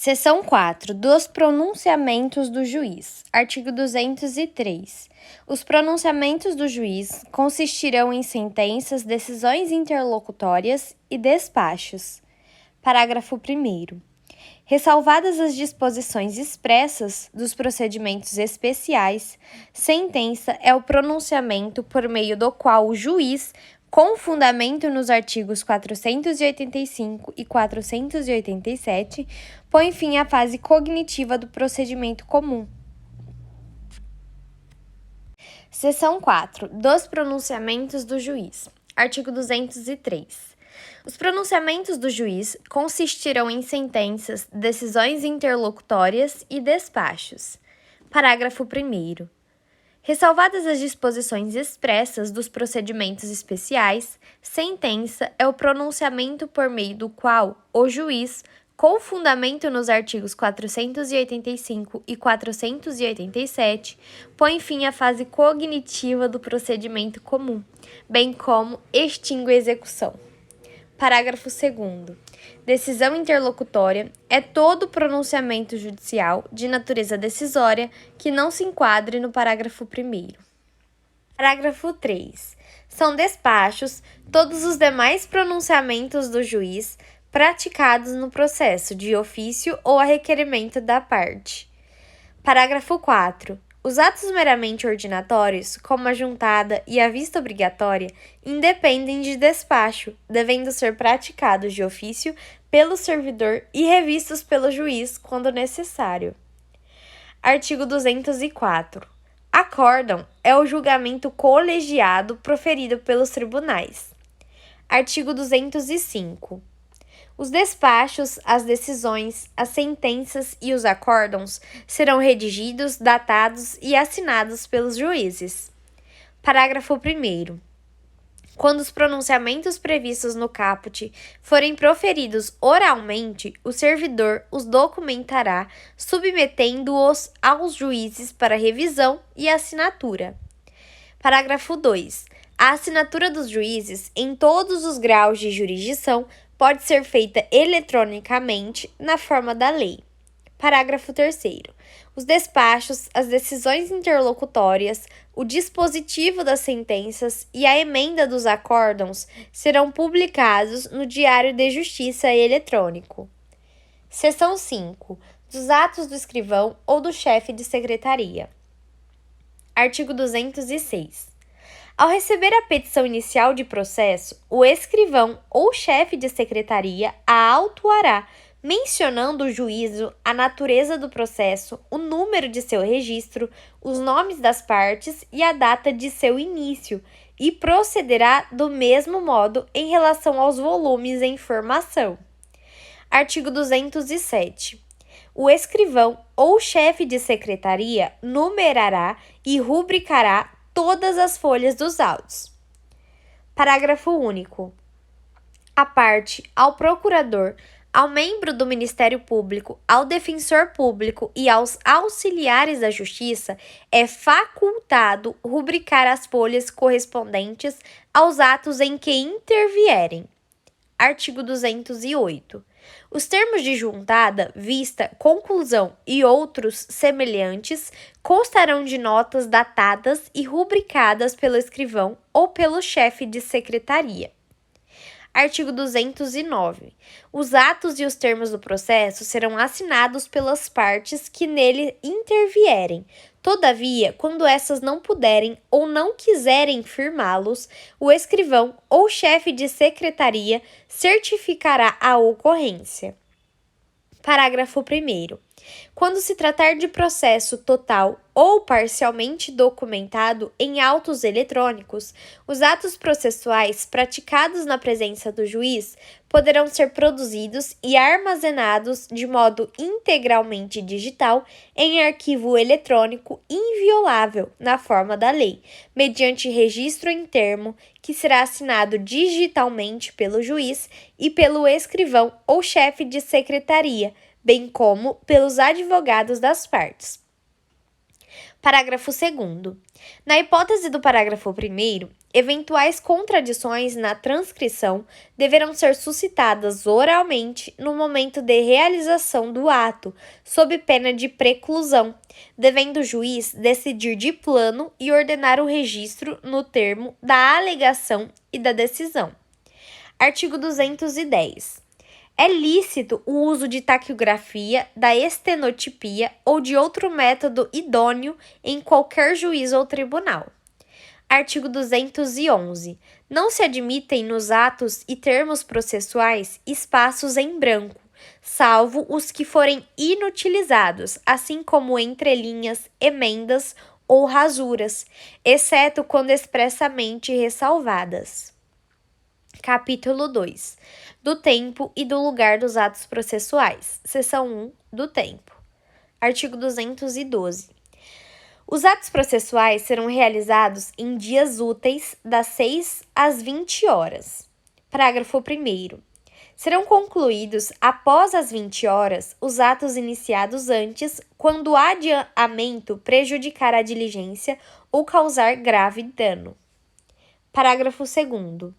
Seção 4. Dos pronunciamentos do juiz. Artigo 203. Os pronunciamentos do juiz consistirão em sentenças, decisões interlocutórias e despachos. Parágrafo 1º. Ressalvadas as disposições expressas dos procedimentos especiais, sentença é o pronunciamento por meio do qual o juiz, com fundamento nos artigos 485 e 487, põe fim à fase cognitiva do procedimento comum. Seção 4. Dos pronunciamentos do juiz. Artigo 203. Os pronunciamentos do juiz consistirão em sentenças, decisões interlocutórias e despachos. Parágrafo 1º. Ressalvadas as disposições expressas dos procedimentos especiais, sentença é o pronunciamento por meio do qual o juiz, com fundamento nos artigos 485 e 487, põe fim à fase cognitiva do procedimento comum, bem como extingue a execução. Parágrafo 2º. Decisão interlocutória é todo pronunciamento judicial de natureza decisória que não se enquadre no parágrafo 1º. Parágrafo 3. São despachos todos os demais pronunciamentos do juiz praticados no processo de ofício ou a requerimento da parte. Parágrafo 4. Os atos meramente ordinatórios, como a juntada e a vista obrigatória, independem de despacho, devendo ser praticados de ofício pelo servidor e revistos pelo juiz quando necessário. Artigo 204. Acórdão é o julgamento colegiado proferido pelos tribunais. Artigo 205. Os despachos, as decisões, as sentenças e os acórdãos serão redigidos, datados e assinados pelos juízes. Parágrafo 1º. Quando os pronunciamentos previstos no caput forem proferidos oralmente, o servidor os documentará, submetendo-os aos juízes para revisão e assinatura. Parágrafo 2. A assinatura dos juízes, em todos os graus de jurisdição, pode ser feita eletronicamente na forma da lei. Parágrafo 3º. Os despachos, as decisões interlocutórias, o dispositivo das sentenças e a emenda dos acórdãos serão publicados no Diário de Justiça eletrônico. Seção 5. Dos atos do escrivão ou do chefe de secretaria. Artigo 206. Ao receber a petição inicial de processo, o escrivão ou chefe de secretaria a autuará, mencionando o juízo, a natureza do processo, o número de seu registro, os nomes das partes e a data de seu início, e procederá do mesmo modo em relação aos volumes em formação. Artigo 207. O escrivão ou chefe de secretaria numerará e rubricará todas as folhas dos autos. Parágrafo único. A parte, ao procurador, ao membro do Ministério Público, ao defensor público e aos auxiliares da Justiça, é facultado rubricar as folhas correspondentes aos atos em que intervierem. Artigo 208. Os termos de juntada, vista, conclusão e outros semelhantes constarão de notas datadas e rubricadas pelo escrivão ou pelo chefe de secretaria. Artigo 209. Os atos e os termos do processo serão assinados pelas partes que nele intervierem. Todavia, quando essas não puderem ou não quiserem firmá-los, o escrivão ou chefe de secretaria certificará a ocorrência. Parágrafo 1º. Quando se tratar de processo total ou parcialmente documentado em autos eletrônicos, os atos processuais praticados na presença do juiz poderão ser produzidos e armazenados de modo integralmente digital em arquivo eletrônico inviolável na forma da lei, mediante registro em termo que será assinado digitalmente pelo juiz e pelo escrivão ou chefe de secretaria, bem como pelos advogados das partes. Parágrafo 2º. Na hipótese do parágrafo 1º, Eventuais contradições na transcrição deverão ser suscitadas oralmente no momento de realização do ato, sob pena de preclusão, devendo o juiz decidir de plano e ordenar o registro no termo da alegação e da decisão. Artigo 210. É lícito o uso de taquigrafia, da estenotipia ou de outro método idôneo em qualquer juízo ou tribunal. Artigo 211. Não se admitem nos atos e termos processuais espaços em branco, salvo os que forem inutilizados, assim como entrelinhas, emendas ou rasuras, exceto quando expressamente ressalvadas. Capítulo 2. Do tempo e do lugar dos atos processuais. Seção 1. Do tempo. Artigo 212. Os atos processuais serão realizados em dias úteis das 6 às 20 horas. Parágrafo 1º. Serão concluídos após as 20 horas os atos iniciados antes, quando o adiamento prejudicar a diligência ou causar grave dano. Parágrafo 2º.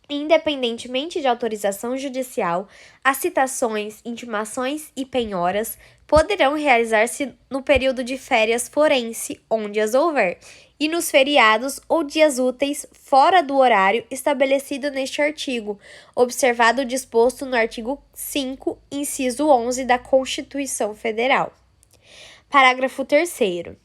Independentemente de autorização judicial, as citações, intimações e penhoras poderão realizar-se no período de férias forense, onde as houver, e nos feriados ou dias úteis fora do horário estabelecido neste artigo, observado o disposto no artigo 5, inciso 11 da Constituição Federal. Parágrafo 3º.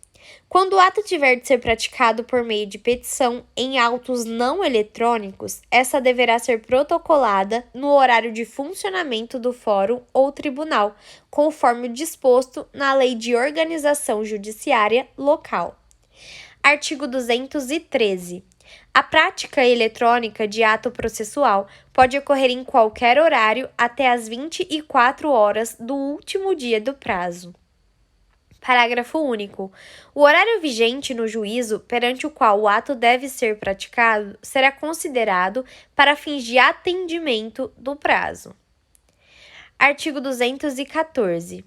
Quando o ato tiver de ser praticado por meio de petição em autos não eletrônicos, essa deverá ser protocolada no horário de funcionamento do fórum ou tribunal, conforme o disposto na Lei de Organização Judiciária Local. Artigo 213. A prática eletrônica de ato processual pode ocorrer em qualquer horário até às 24 horas do último dia do prazo. Parágrafo único. O horário vigente no juízo perante o qual o ato deve ser praticado será considerado para fins de atendimento do prazo. Artigo 214.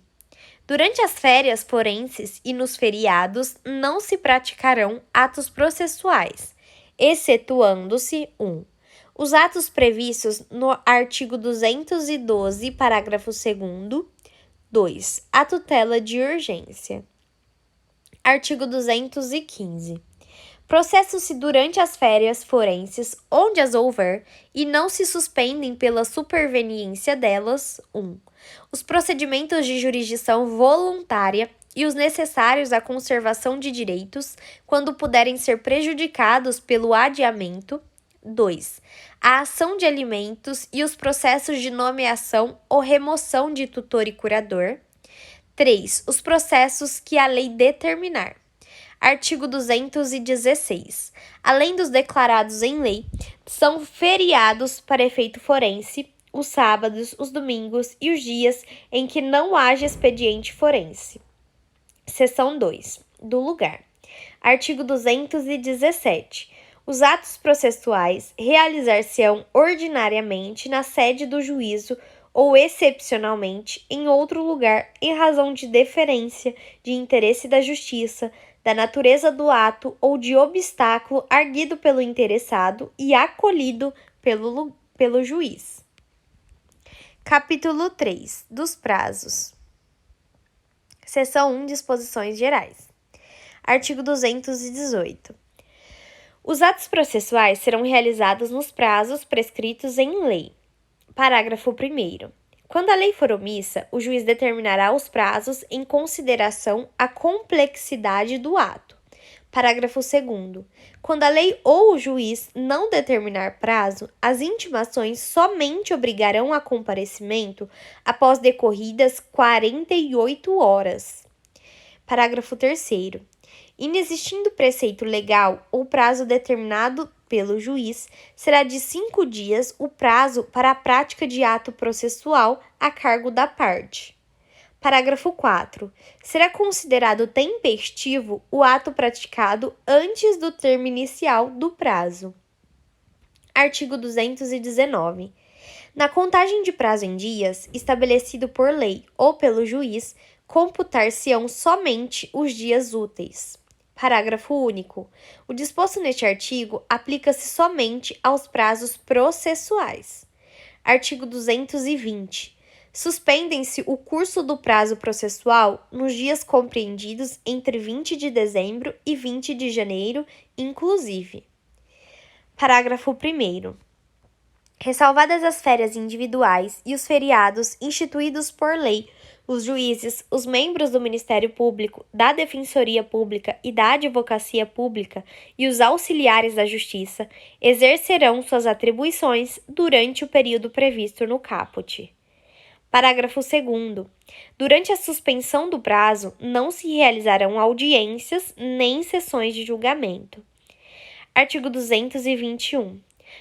Durante as férias forenses e nos feriados não se praticarão atos processuais, excetuando-se 1. Os atos previstos no artigo 212, parágrafo 2º, 2. A tutela de urgência. Artigo 215. Processos-se durante as férias forenses, onde as houver, e não se suspendem pela superveniência delas, 1. Os procedimentos de jurisdição voluntária e os necessários à conservação de direitos, quando puderem ser prejudicados pelo adiamento, 2. A ação de alimentos e os processos de nomeação ou remoção de tutor e curador. 3. Os processos que a lei determinar. Artigo 216. Além dos declarados em lei, são feriados para efeito forense os sábados, os domingos e os dias em que não haja expediente forense. Seção 2. Do lugar. Artigo 217. Os atos processuais realizar-se-ão ordinariamente na sede do juízo ou excepcionalmente em outro lugar em razão de deferência, de interesse da justiça, da natureza do ato ou de obstáculo arguido pelo interessado e acolhido pelo juiz. Capítulo 3. Dos prazos. Seção 1. Disposições gerais. Artigo 218. Os atos processuais serão realizados nos prazos prescritos em lei. Parágrafo 1º. Quando a lei for omissa, o juiz determinará os prazos em consideração à complexidade do ato. Parágrafo 2º. Quando a lei ou o juiz não determinar prazo, as intimações somente obrigarão a comparecimento após decorridas 48 horas. Parágrafo 3º. Inexistindo preceito legal ou prazo determinado pelo juiz, será de 5 dias o prazo para a prática de ato processual a cargo da parte. Parágrafo 4. Será considerado tempestivo o ato praticado antes do termo inicial do prazo. Artigo 219. Na contagem de prazo em dias, estabelecido por lei ou pelo juiz, computar-se-ão somente os dias úteis. Parágrafo único. O disposto neste artigo aplica-se somente aos prazos processuais. Artigo 220. Suspendem-se o curso do prazo processual nos dias compreendidos entre 20 de dezembro e 20 de janeiro, inclusive. Parágrafo 1º. Ressalvadas as férias individuais e os feriados instituídos por lei, os juízes, os membros do Ministério Público, da Defensoria Pública e da Advocacia Pública e os auxiliares da Justiça exercerão suas atribuições durante o período previsto no caput. Parágrafo 2º. Durante a suspensão do prazo, não se realizarão audiências nem sessões de julgamento. Artigo 221.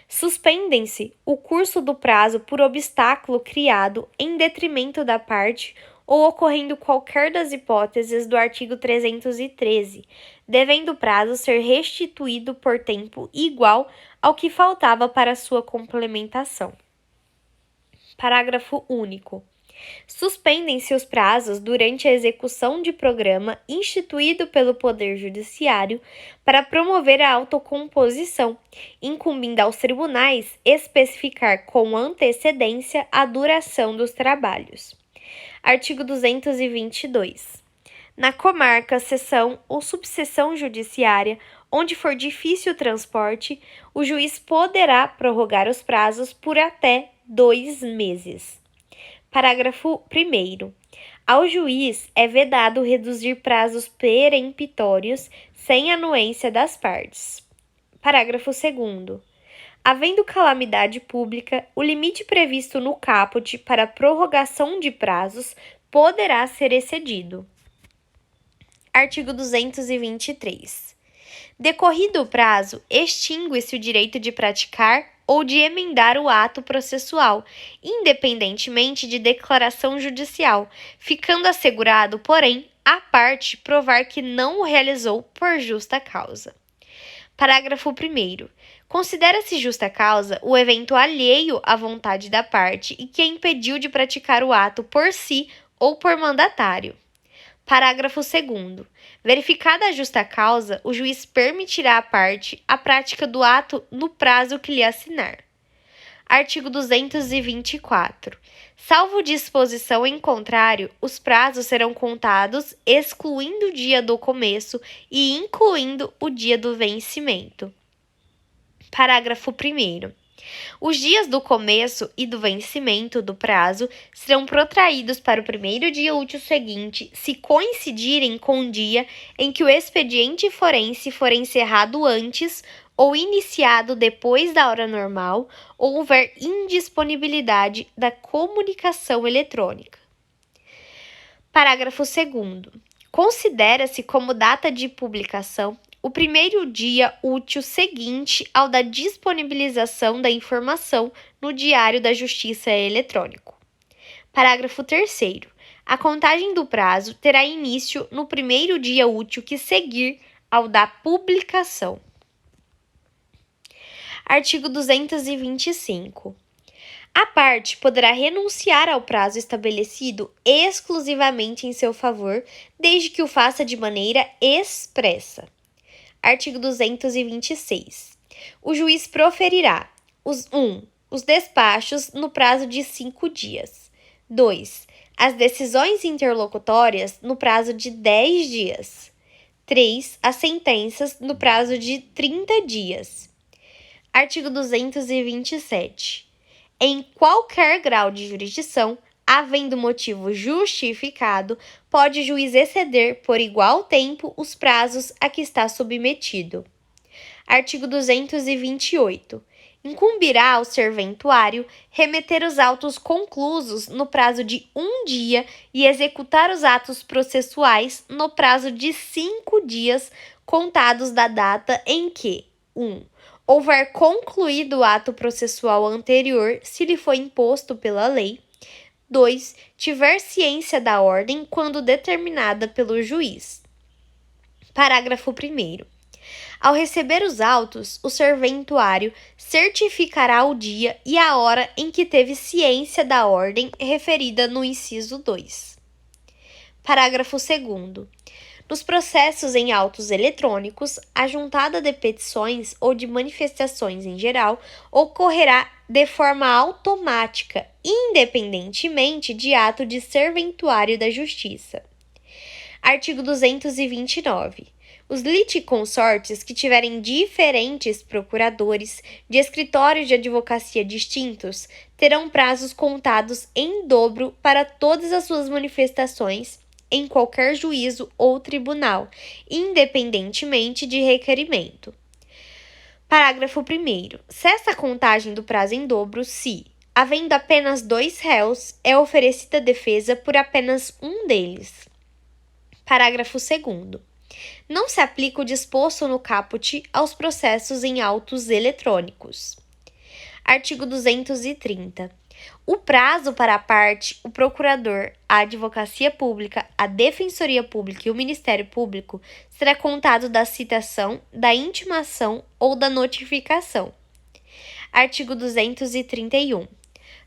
Suspendem-se o curso do prazo por obstáculo criado em detrimento da parte ou ocorrendo qualquer das hipóteses do artigo 313, devendo o prazo ser restituído por tempo igual ao que faltava para sua complementação. Parágrafo único. Suspendem-se os prazos durante a execução de programa instituído pelo Poder Judiciário para promover a autocomposição, incumbindo aos tribunais especificar com antecedência a duração dos trabalhos. Artigo 222. Na comarca, seção ou subseção judiciária, onde for difícil o transporte, o juiz poderá prorrogar os prazos por até 2 meses. Parágrafo 1º. Ao juiz é vedado reduzir prazos peremptórios sem anuência das partes. Parágrafo 2º. Havendo calamidade pública, o limite previsto no caput para prorrogação de prazos poderá ser excedido. Artigo 223. Decorrido o prazo, extingue-se o direito de praticar ou de emendar o ato processual, independentemente de declaração judicial, ficando assegurado, porém, a parte provar que não o realizou por justa causa. Parágrafo 1º. Considera-se justa causa o evento alheio à vontade da parte e que a impediu de praticar o ato por si ou por mandatário. Parágrafo 2º. Verificada a justa causa, o juiz permitirá à parte a prática do ato no prazo que lhe assinar. Artigo 224. Salvo disposição em contrário, os prazos serão contados excluindo o dia do começo e incluindo o dia do vencimento. Parágrafo 1º. Os dias do começo e do vencimento do prazo serão protraídos para o primeiro dia útil seguinte, se coincidirem com o dia em que o expediente forense for encerrado antes ou iniciado depois da hora normal, ou houver indisponibilidade da comunicação eletrônica. Parágrafo 2º. Considera-se como data de publicação o primeiro dia útil seguinte ao da disponibilização da informação no Diário da Justiça eletrônico. Parágrafo 3º. A contagem do prazo terá início no primeiro dia útil que seguir ao da publicação. Artigo 225. A parte poderá renunciar ao prazo estabelecido exclusivamente em seu favor, desde que o faça de maneira expressa. Artigo 226. O juiz proferirá os despachos no prazo de 5 dias. 2. As decisões interlocutórias no prazo de 10 dias. 3. As sentenças no prazo de 30 dias. Artigo 227. Em qualquer grau de jurisdição, havendo motivo justificado, pode o juiz exceder por igual tempo os prazos a que está submetido. Artigo 228. Incumbirá ao serventuário remeter os autos conclusos no prazo de 1 dia e executar os atos processuais no prazo de 5 dias contados da data em que 1. Houver concluído o ato processual anterior, se lhe foi imposto pela lei. 2. Tiver ciência da ordem quando determinada pelo juiz. Parágrafo 1º. Ao receber os autos, o serventuário certificará o dia e a hora em que teve ciência da ordem referida no inciso 2. Parágrafo 2º. Nos processos em autos eletrônicos, a juntada de petições ou de manifestações em geral ocorrerá de forma automática, independentemente de ato de serventuário da Justiça. Artigo 229. Os litisconsortes que tiverem diferentes procuradores de escritórios de advocacia distintos terão prazos contados em dobro para todas as suas manifestações em qualquer juízo ou tribunal, independentemente de requerimento. Parágrafo 1º. Cessa a contagem do prazo em dobro se, havendo apenas 2 réus, é oferecida defesa por apenas um deles. Parágrafo 2º. Não se aplica o disposto no caput aos processos em autos eletrônicos. Artigo 230. O prazo para a parte, o procurador, a advocacia pública, a defensoria pública e o Ministério Público será contado da citação, da intimação ou da notificação. Artigo 231.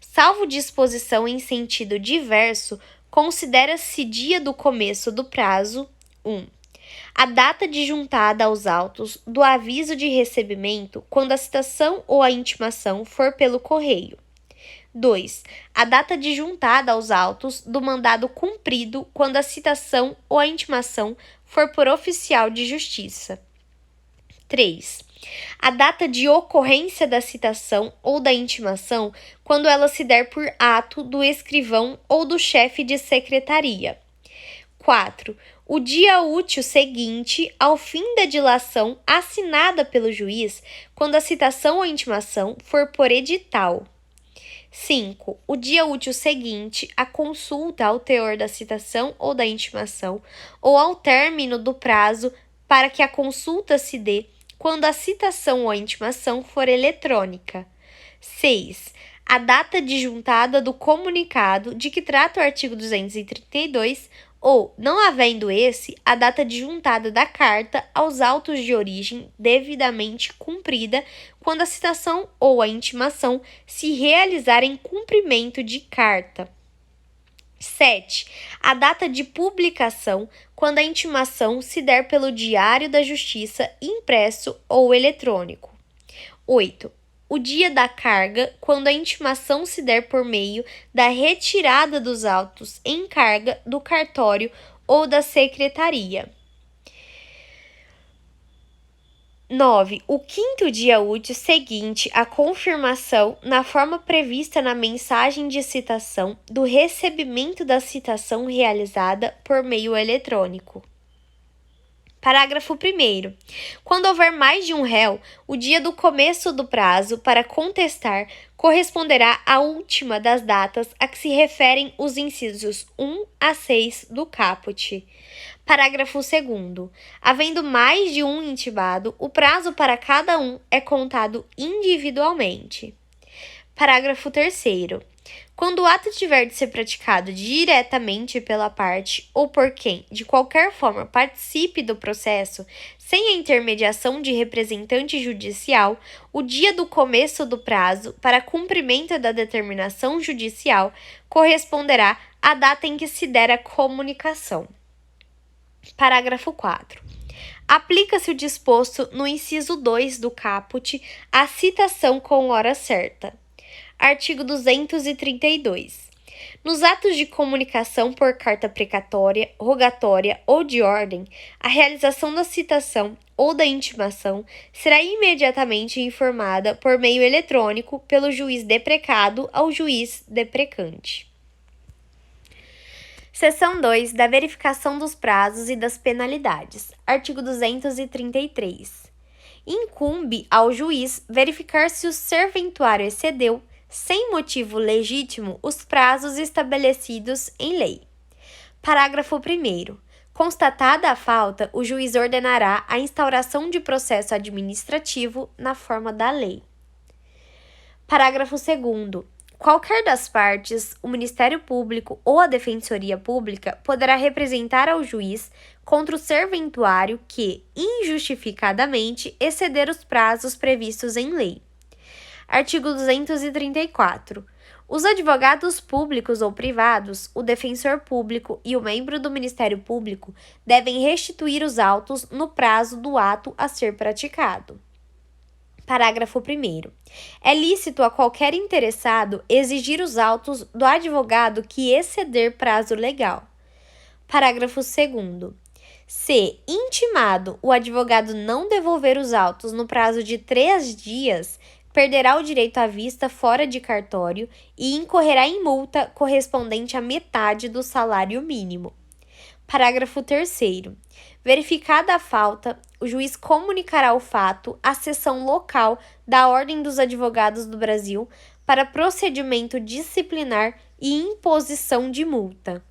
Salvo disposição em sentido diverso, considera-se dia do começo do prazo 1. A data de juntada aos autos do aviso de recebimento quando a citação ou a intimação for pelo correio. 2. A data de juntada aos autos do mandado cumprido quando a citação ou a intimação for por oficial de justiça. 3. A data de ocorrência da citação ou da intimação quando ela se der por ato do escrivão ou do chefe de secretaria. 4. O dia útil seguinte ao fim da dilação assinada pelo juiz quando a citação ou intimação for por edital. 5. O dia útil seguinte à consulta ao teor da citação ou da intimação ou ao término do prazo para que a consulta se dê quando a citação ou a intimação for eletrônica. 6. A data de juntada do comunicado de que trata o artigo 232 ou, não havendo esse, a data de juntada da carta aos autos de origem devidamente cumprida quando a citação ou a intimação se realizar em cumprimento de carta. 7. A data de publicação quando a intimação se der pelo Diário da Justiça impresso ou eletrônico. 8. O dia da carga, quando a intimação se der por meio da retirada dos autos em carga do cartório ou da secretaria. 9. O quinto dia útil seguinte à confirmação, na forma prevista na mensagem de citação, do recebimento da citação realizada por meio eletrônico. Parágrafo 1º. Quando houver mais de um réu, o dia do começo do prazo para contestar corresponderá à última das datas a que se referem os incisos 1 a 6 do caput. Parágrafo 2º. Havendo mais de um intimado, o prazo para cada um é contado individualmente. Parágrafo 3º. Quando o ato tiver de ser praticado diretamente pela parte ou por quem, de qualquer forma, participe do processo, sem a intermediação de representante judicial, o dia do começo do prazo para cumprimento da determinação judicial corresponderá à data em que se der a comunicação. Parágrafo 4. Aplica-se o disposto no inciso 2 do caput à citação com hora certa. Artigo 232. Nos atos de comunicação por carta precatória, rogatória ou de ordem, a realização da citação ou da intimação será imediatamente informada por meio eletrônico pelo juiz deprecado ao juiz deprecante. Seção 2 da verificação dos prazos e das penalidades. Artigo 233. Incumbe ao juiz verificar se o serventuário excedeu, sem motivo legítimo, os prazos estabelecidos em lei. Parágrafo 1º. Constatada a falta, o juiz ordenará a instauração de processo administrativo na forma da lei. Parágrafo 2º. Qualquer das partes, o Ministério Público ou a Defensoria Pública poderá representar ao juiz contra o serventuário que, injustificadamente, exceder os prazos previstos em lei. Artigo 234. Os advogados públicos ou privados, o defensor público e o membro do Ministério Público devem restituir os autos no prazo do ato a ser praticado. Parágrafo 1º. É lícito a qualquer interessado exigir os autos do advogado que exceder prazo legal. Parágrafo 2º. Se intimado o advogado não devolver os autos no prazo de 3 dias, perderá o direito à vista fora de cartório e incorrerá em multa correspondente à metade do salário mínimo. Parágrafo 3º. Verificada a falta, o juiz comunicará o fato à seção local da Ordem dos Advogados do Brasil para procedimento disciplinar e imposição de multa.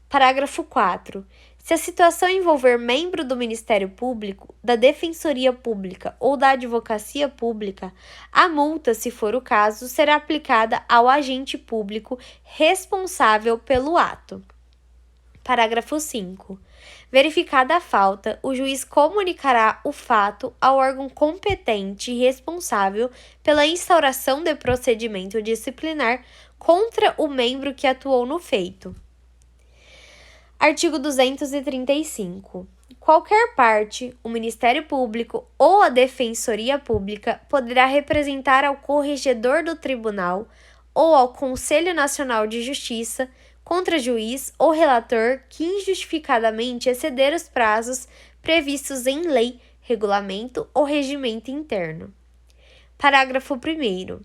Parágrafo 4. Se a situação envolver membro do Ministério Público, da Defensoria Pública ou da Advocacia Pública, a multa, se for o caso, será aplicada ao agente público responsável pelo ato. Parágrafo 5. Verificada a falta, o juiz comunicará o fato ao órgão competente e responsável pela instauração de procedimento disciplinar contra o membro que atuou no feito. Artigo 235. Qualquer parte, o Ministério Público ou a Defensoria Pública poderá representar ao corregedor do tribunal ou ao Conselho Nacional de Justiça contra juiz ou relator que injustificadamente exceder os prazos previstos em lei, regulamento ou regimento interno. Parágrafo 1º.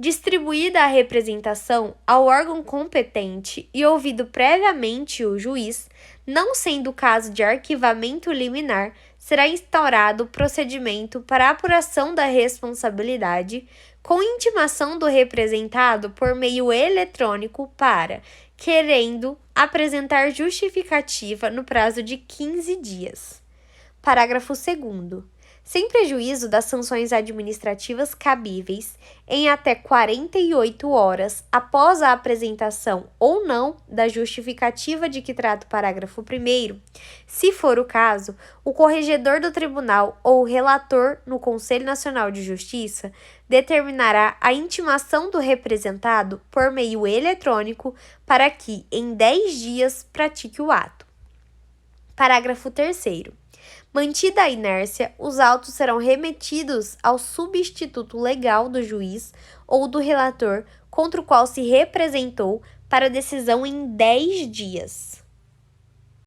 Distribuída a representação ao órgão competente e ouvido previamente o juiz, não sendo o caso de arquivamento liminar, será instaurado procedimento para apuração da responsabilidade, com intimação do representado por meio eletrônico para, querendo, apresentar justificativa no prazo de 15 dias. Parágrafo 2º. Sem prejuízo das sanções administrativas cabíveis, em até 48 horas após a apresentação ou não da justificativa de que trata o parágrafo 1º, se for o caso, o corregedor do tribunal ou o relator no Conselho Nacional de Justiça determinará a intimação do representado por meio eletrônico para que, em 10 dias, pratique o ato. Parágrafo 3º. Mantida a inércia, os autos serão remetidos ao substituto legal do juiz ou do relator contra o qual se representou para decisão em 10 dias.